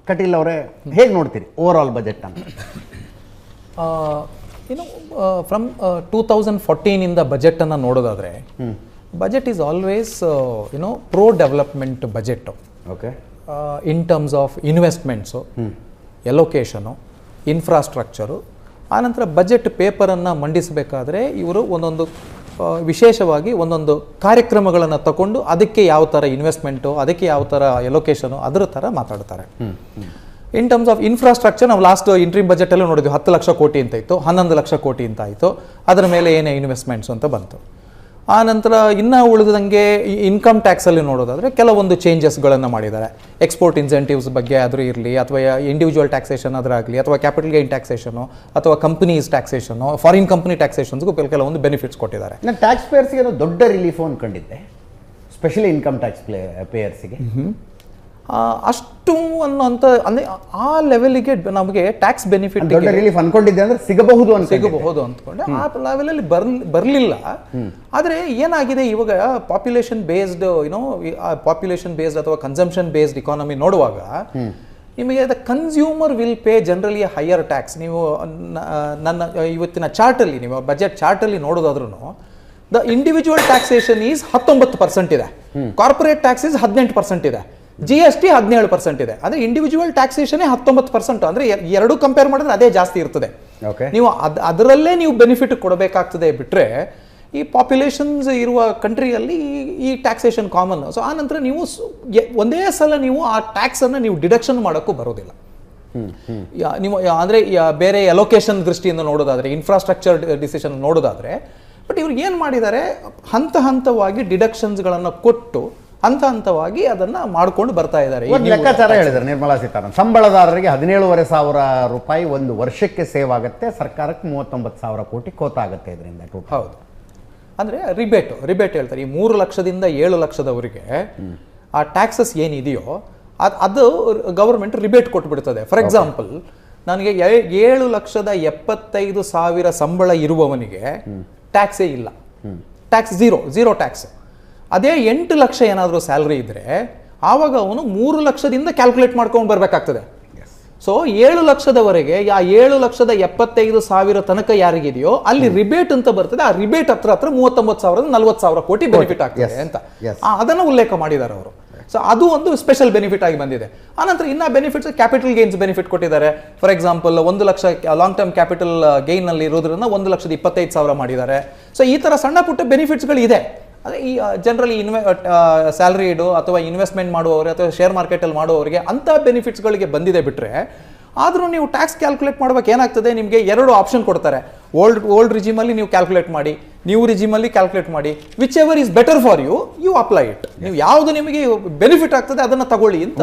ಕಟೀಲ್ ಅವರೇ ಹೇಗೆ ನೋಡ್ತೀರಿ ಓವರ್ ಆಲ್ ಬಜೆಟ್ ಅಂತ? ಫ್ರಮ್ 2014 ಇಂದ ಬಜೆಟನ್ನು ನೋಡೋದಾದರೆ budget is always pro development budget. Okay. In terms of investments, allocation, infrastructure. ಆನಂತರ ಬಜೆಟ್ ಪೇಪರನ್ನು ಮಂಡಿಸಬೇಕಾದ್ರೆ ಇವರು ಒಂದೊಂದು ವಿಶೇಷವಾಗಿ ಒಂದೊಂದು ಕಾರ್ಯಕ್ರಮಗಳನ್ನು ತಗೊಂಡು ಅದಕ್ಕೆ ಯಾವ ಥರ ಇನ್ವೆಸ್ಟ್ಮೆಂಟು, ಅದಕ್ಕೆ ಯಾವ ಥರ ಎಲೊಕೇಶನು, ಅದರ ಥರ ಮಾತಾಡ್ತಾರೆ. ಇನ್ ಟರ್ಮ್ಸ್ ಆಫ್ ಇನ್ಫ್ರಾಸ್ಟ್ರಕ್ಚರ್ ನಾವು ಲಾಸ್ಟ್ ಇಂಟ್ರೀಮ್ ಬಜೆಟಲ್ಲೂ ನೋಡಿದ್ವಿ. 10 ಲಕ್ಷ ಕೋಟಿ ಅಂತ ಇತ್ತು, 11 ಲಕ್ಷ ಕೋಟಿ ಅಂತ ಆಯಿತು. ಅದರ ಮೇಲೆ ಏನೇ ಇನ್ವೆಸ್ಟ್ಮೆಂಟ್ಸ್ ಅಂತ ಬಂತು. ಆ ನಂತರ ಇನ್ನೂ ಉಳಿದಂಗೆ ಇನ್ಕಮ್ ಟ್ಯಾಕ್ಸಲ್ಲಿ ನೋಡೋದಾದರೆ ಕೆಲವೊಂದು ಚೇಂಜಸ್ಗಳನ್ನು ಮಾಡಿದ್ದಾರೆ. ಎಕ್ಸ್ಪೋರ್ಟ್ ಇನ್ಸೆಂಟಿವ್ಸ್ ಬಗ್ಗೆ ಆದರೂ ಇರಲಿ, ಅಥವಾ ಇಂಡಿವಿಜುವಲ್ ಟ್ಯಾಕ್ಸೇಷನ್ ಅದರಾಗಲಿ, ಅಥವಾ ಕ್ಯಾಪಿಟಲ್ ಗೈನ್ ಟ್ಯಾಕ್ಸೇಷನು, ಅಥವಾ ಕಂಪನೀಸ್ ಟ್ಯಾಕ್ಸೇಷನು, ಫಾರಿನ್ ಕಂಪನಿ ಟ್ಯಾಕ್ಸೇಷನ್ಸ್ಗೂ ಕೆಲವೊಂದು ಬೆನಿಫಿಟ್ಸ್ ಕೊಟ್ಟಿದ್ದಾರೆ. ನಾನು ಟ್ಯಾಕ್ಸ್ ಪೇಯರ್ಸ್ಗೆ ಏನೋ ದೊಡ್ಡ ರಿಲೀಫ್ ಅಂದ್ಕೊಂಡಿದ್ದೆ, ಸ್ಪೆಷಲಿ ಇನ್ಕಮ್ ಟ್ಯಾಕ್ಸ್ ಪೇಯರ್ಸ್ಗೆ. ಅಷ್ಟು ಅನ್ನೋಂಥ ಅಂದರೆ ಆ ಲೆವೆಲಿಗೆ ನಮಗೆ ಟ್ಯಾಕ್ಸ್ ಬೆನಿಫಿಟ್ ದೊಡ್ಡ ರಿಲೀಫ್ ಅನ್ಕೊಂಡಿದ್ದೆ ಅಂದರೆ ಸಿಗಬಹುದು ಅಂದ್ಕೊಂಡೆ. ಆ ಲೆವೆಲಲ್ಲಿ ಬರಲಿಲ್ಲ. ಆದರೆ ಏನಾಗಿದೆ ಇವಾಗ ಪಾಪ್ಯುಲೇಷನ್ ಬೇಸ್ಡ್ ಪಾಪ್ಯುಲೇಷನ್ ಬೇಸ್ಡ್ ಅಥವಾ ಕನ್ಸಂಪ್ಷನ್ ಬೇಸ್ಡ್ ಇಕಾನಮಿ ನೋಡುವಾಗ ನಿಮಗೆ the consumer will pay generally higher tax. ನೀವು ನನ್ನ ಇವತ್ತಿನ ಚಾರ್ಟಲ್ಲಿ, ನೀವು ಬಜೆಟ್ ಚಾರ್ಟಲ್ಲಿ ನೋಡೋದಾದ್ರೂ ದ ಇಂಡಿವಿಜುವಲ್ ಟ್ಯಾಕ್ಸೇಷನ್ ಈಸ್ 19% ಇದೆ, ಕಾರ್ಪೊರೇಟ್ ಟ್ಯಾಕ್ಸ್ ಈಸ್ 18% ಇದೆ, GST 17% ಇದೆ. ಅಂದರೆ ಇಂಡಿವಿಜುವಲ್ ಟ್ಯಾಕ್ಸೇಷನೇ 19%. ಅಂದರೆ ಎರಡೂ ಕಂಪೇರ್ ಮಾಡಿದ್ರೆ ಅದೇ ಜಾಸ್ತಿ ಇರ್ತದೆ. ನೀವು ಅದರಲ್ಲೇ ನೀವು ಬೆನಿಫಿಟ್ ಕೊಡಬೇಕಾಗ್ತದೆ ಬಿಟ್ಟರೆ ಈ ಪಾಪ್ಯುಲೇಷನ್ಸ್ ಇರುವ ಕಂಟ್ರಿಯಲ್ಲಿ ಈ ಟ್ಯಾಕ್ಸೇಷನ್ ಕಾಮನ್. ಸೊ ಆ ನಂತರ ನೀವು ಒಂದೇ ಸಲ ನೀವು ಆ ಟ್ಯಾಕ್ಸನ್ನು ನೀವು ಡಿಡಕ್ಷನ್ ಮಾಡೋಕ್ಕೂ ಬರೋದಿಲ್ಲ. ನೀವು ಅಂದರೆ ಬೇರೆ ಅಲೋಕೇಶನ್ ದೃಷ್ಟಿಯಿಂದ ನೋಡೋದಾದರೆ, ಇನ್ಫ್ರಾಸ್ಟ್ರಕ್ಚರ್ ಡಿಸಿಷನ್ ನೋಡೋದಾದರೆ, ಬಟ್ ಇವ್ರಿಗೆ ಏನು ಮಾಡಿದ್ದಾರೆ, ಹಂತವಾಗಿ ಡಿಡಕ್ಷನ್ಸ್ಗಳನ್ನು ಕೊಟ್ಟು ಹಂತವಾಗಿ ಅದನ್ನ ಮಾಡ್ಕೊಂಡು ಬರ್ತಾ ಇದ್ದಾರೆ. ಲೆಕ್ಕಾಚಾರ ಹೇಳಿದ್ದಾರೆ ನಿರ್ಮಲಾ ಸೀತಾರಾಮನ್, ಸಂಬಳದಾರರಿಗೆ 17,500 ರೂಪಾಯಿ ಒಂದು ವರ್ಷಕ್ಕೆ ಸೇವ್ ಆಗುತ್ತೆ, ಸರ್ಕಾರಕ್ಕೆ 39,000 ಕೋಟಿ ಕೋತ ಆಗುತ್ತೆ ಇದರಿಂದ. ಹೌದು. ಅಂದರೆ ರಿಬೇಟ್ ಹೇಳ್ತಾರೆ. ಈ 3 ಲಕ್ಷದಿಂದ 7 ಲಕ್ಷದವರೆಗೆ ಆ ಟ್ಯಾಕ್ಸಸ್ ಏನಿದೆಯೋ ಅದು ಗವರ್ಮೆಂಟ್ ರಿಬೇಟ್ ಕೊಟ್ಬಿಡ್ತದೆ. ಫಾರ್ ಎಕ್ಸಾಂಪಲ್, ನನಗೆ 7,75,000 ಸಂಬಳ ಇರುವವನಿಗೆ ಟ್ಯಾಕ್ಸೇ ಇಲ್ಲ, ಟ್ಯಾಕ್ಸ್ ಝೀರೋ ಟ್ಯಾಕ್ಸ್. ಅದೇ 8 ಲಕ್ಷ ಏನಾದರೂ ಸ್ಯಾಲ್ರಿ ಇದ್ದರೆ ಆವಾಗ ಅವನು 3 ಲಕ್ಷದಿಂದ ಕ್ಯಾಲ್ಕುಲೇಟ್ ಮಾಡ್ಕೊಂಡು ಬರಬೇಕಾಗ್ತದೆ. ಸೊ 7 ಲಕ್ಷದವರೆಗೆ 7,75,000 ತನಕ ಯಾರಿಗಿದೆಯೋ ಅಲ್ಲಿ ರಿಬೇಟ್ ಅಂತ ಬರ್ತದೆ. ಆ ರಿಬೇಟ್ ಹತ್ರ 39,000 40,000 ಕೋಟಿ ಬೆನಿಫಿಟ್ ಆಗ್ತದೆ ಅಂತ ಅದನ್ನು ಉಲ್ಲೇಖ ಮಾಡಿದ್ದಾರೆ ಅವರು. ಸೊ ಅದು ಒಂದು ಸ್ಪೆಷಲ್ ಬೆನಿಫಿಟ್ ಆಗಿ ಬಂದಿದೆ. ಆನಂತರ ಇನ್ನ ಬೆನಿಫಿಟ್ಸ್, ಕ್ಯಾಪಿಟಲ್ ಗೇನ್ಸ್ ಬೆನಿಫಿಟ್ ಕೊಟ್ಟಿದ್ದಾರೆ. For example 1 lakh long term capital gain ನಲ್ಲಿ ಇರೋದ್ರಿಂದ 1,25,000 ಮಾಡಿದ್ದಾರೆ. ಸೊ ಈ ತರ ಸಣ್ಣ ಪುಟ್ಟ ಬೆನಿಫಿಟ್ಸ್ಗಳು ಇದೆ. ಅದೇ ಈ ಜನರಲಿ ಸ್ಯಾಲ್ರಿಡು ಅಥವಾ ಇನ್ವೆಸ್ಟ್ಮೆಂಟ್ ಮಾಡುವವರು ಅಥವಾ ಶೇರ್ ಮಾರ್ಕೆಟಲ್ಲಿ ಮಾಡುವವರಿಗೆ ಅಂಥ ಬೆನಿಫಿಟ್ಸ್ಗಳಿಗೆ ಬಂದಿದೆ ಬಿಟ್ಟರೆ, ಆದರೂ ನೀವು ಟ್ಯಾಕ್ಸ್ ಕ್ಯಾಲ್ಕುಲೇಟ್ ಮಾಡ್ಬೇಕು ಏನಾಗ್ತದೆ, ನಿಮಗೆ 2 ಆಪ್ಷನ್ ಕೊಡ್ತಾರೆ. ಓಲ್ಡ್ ರಿಜಿಮಲ್ಲಿ ನೀವು ಕ್ಯಾಲ್ಕುಲೇಟ್ ಮಾಡಿ, ನ್ಯೂ ರಿಜಿಮಲ್ಲಿ ಕ್ಯಾಲ್ಕುಲೇಟ್ ಮಾಡಿ. Whichever is better for you apply it. ನೀವು ಯಾವುದು ನಿಮಗೆ ಬೆನಿಫಿಟ್ ಆಗ್ತದೆ ಅದನ್ನು ತಗೊಳ್ಳಿ ಅಂತ